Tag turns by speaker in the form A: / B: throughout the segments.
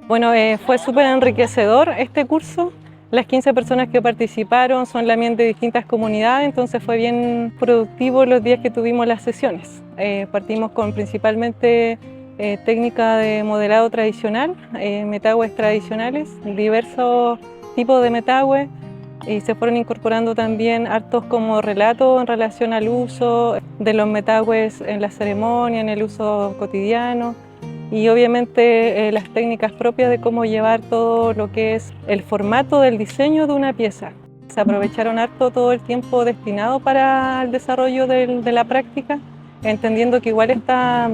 A: Bueno, fue súper enriquecedor este curso. Las 15 personas que participaron son también de distintas comunidades, entonces fue bien productivo los días que tuvimos las sesiones. Partimos con principalmente técnica de modelado tradicional, metagües tradicionales, diversos tipos de metagües, y se fueron incorporando también hartos como relatos en relación al uso de los metagües en la ceremonia, en el uso cotidiano. Y obviamente las técnicas propias de cómo llevar todo lo que es el formato del diseño de una pieza. Se aprovecharon harto todo el tiempo destinado para el desarrollo de la práctica, entendiendo que igual esta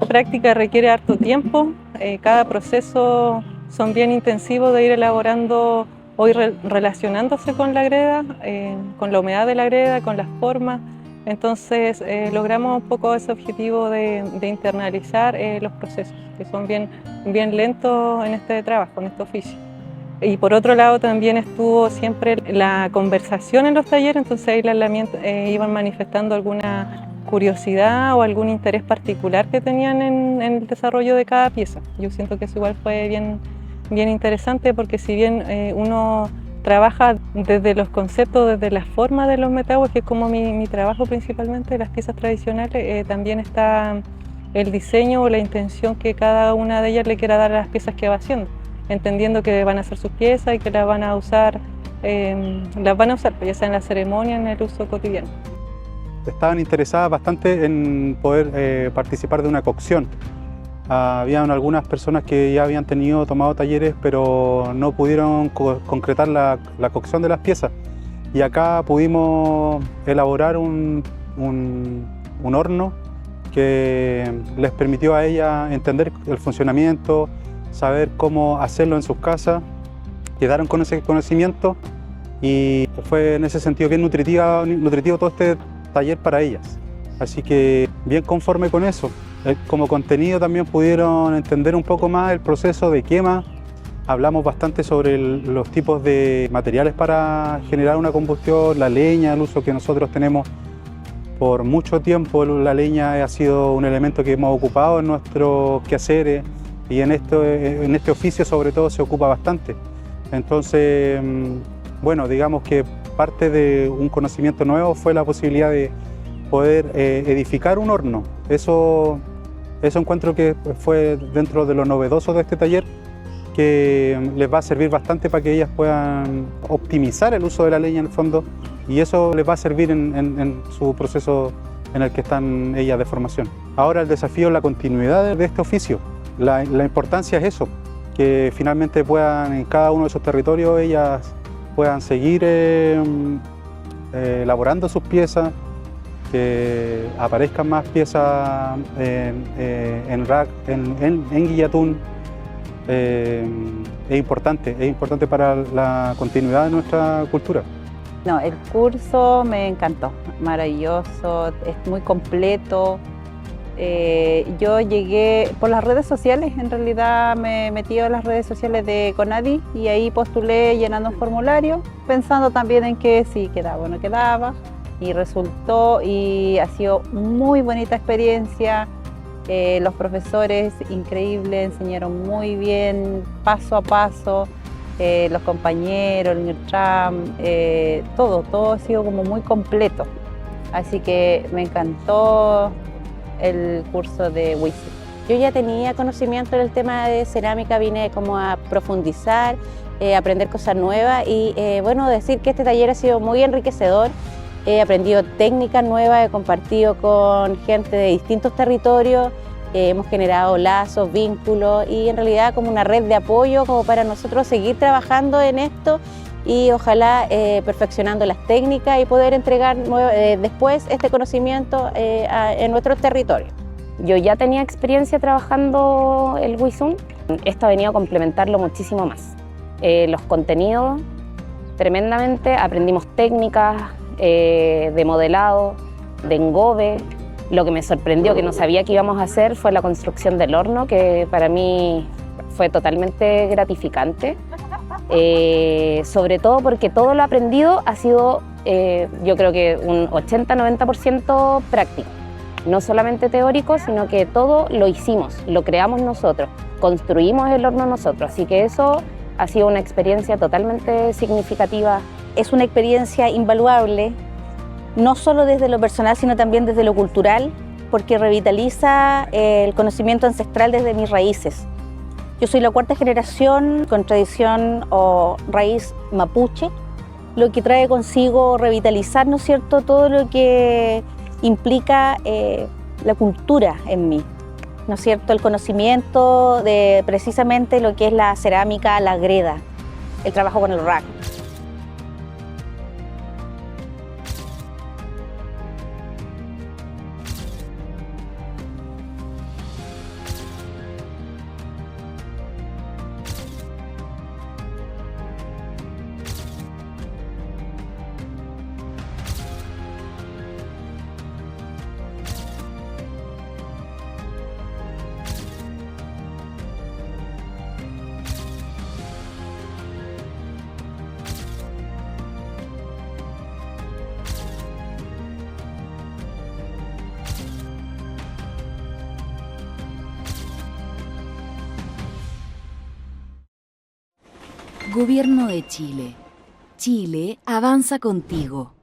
A: práctica requiere harto tiempo. Cada proceso son bien intensivos de ir elaborando o ir relacionándose con la greda, con la humedad de la greda, con las formas. Entonces logramos un poco ese objetivo de internalizar los procesos, que son bien lentos en este trabajo, en este oficio. Y por otro lado también estuvo siempre la conversación en los talleres, entonces ahí las iban manifestando alguna curiosidad o algún interés particular que tenían en el desarrollo de cada pieza. Yo siento que eso igual fue bien interesante, porque si bien uno trabaja desde los conceptos, desde la forma de los metagües, que es como mi trabajo principalmente, las piezas tradicionales, también está el diseño o la intención que cada una de ellas le quiera dar a las piezas que va haciendo, entendiendo que van a ser sus piezas y que las van a usar pues, ya sea en la ceremonia, en el uso cotidiano.
B: Estaban interesadas bastante en poder participar de una cocción. Habían algunas personas que ya habían tomado talleres, pero no pudieron concretar la cocción de las piezas. Y acá pudimos elaborar un horno que les permitió a ellas entender el funcionamiento, saber cómo hacerlo en sus casas. Quedaron con ese conocimiento y fue en ese sentido bien nutritivo todo este taller para ellas. Así que bien conforme con eso. Como contenido también pudieron entender un poco más el proceso de quema. Hablamos bastante sobre los tipos de materiales para generar una combustión, la leña, el uso que nosotros tenemos por mucho tiempo. La leña ha sido un elemento que hemos ocupado en nuestros quehaceres y en este oficio sobre todo se ocupa bastante. Entonces, bueno, digamos que parte de un conocimiento nuevo fue la posibilidad de poder edificar un horno. Eso encuentro que fue dentro de lo novedoso de este taller, que les va a servir bastante para que ellas puedan optimizar el uso de la leña en el fondo, y eso les va a servir en su proceso en el que están ellas de formación. Ahora el desafío es la continuidad de este oficio. La importancia es eso, que finalmente puedan en cada uno de esos territorios ellas puedan seguir elaborando sus piezas, que aparezcan más piezas en rack, en guillatún. Es importante para la continuidad de nuestra cultura.
C: No, el curso me encantó, maravilloso, es muy completo. Yo llegué por las redes sociales, en realidad me metí en las redes sociales de CONADI y ahí postulé llenando un formulario, pensando también en que si quedaba o no quedaba. Y resultó, y ha sido muy bonita experiencia. Los profesores increíbles, enseñaron muy bien, paso a paso. Los compañeros, el Tram, todo ha sido como muy completo. Así que me encantó el curso de WISI. Yo ya tenía conocimiento del tema de cerámica, vine como a profundizar, aprender cosas nuevas y bueno, decir que este taller ha sido muy enriquecedor. He aprendido técnicas nuevas, he compartido con gente de distintos territorios, hemos generado lazos, vínculos y en realidad como una red de apoyo como para nosotros seguir trabajando en esto y ojalá perfeccionando las técnicas y poder entregar después este conocimiento en nuestros territorios. Yo ya tenía experiencia trabajando el Wisum, esto ha venido a complementarlo muchísimo más. Los contenidos, tremendamente, aprendimos técnicas, de modelado, de engobe. Lo que me sorprendió, que no sabía que íbamos a hacer, fue la construcción del horno, que para mí fue totalmente gratificante. Sobre todo porque todo lo aprendido ha sido, yo creo que un 80-90% práctico.
D: no solamente teórico, sino que todo lo hicimos, lo creamos nosotros, construimos el horno nosotros, así que eso ha sido una experiencia totalmente significativa.
E: Es una experiencia invaluable, no solo desde lo personal, sino también desde lo cultural, porque revitaliza el conocimiento ancestral desde mis raíces. Yo soy la cuarta generación con tradición o raíz mapuche, lo que trae consigo revitalizar, ¿no es cierto?, todo lo que implica la cultura en mí, ¿no es cierto?, el conocimiento de precisamente lo que es la cerámica, la greda, el trabajo con el rack.
F: Gobierno de Chile. Chile avanza contigo.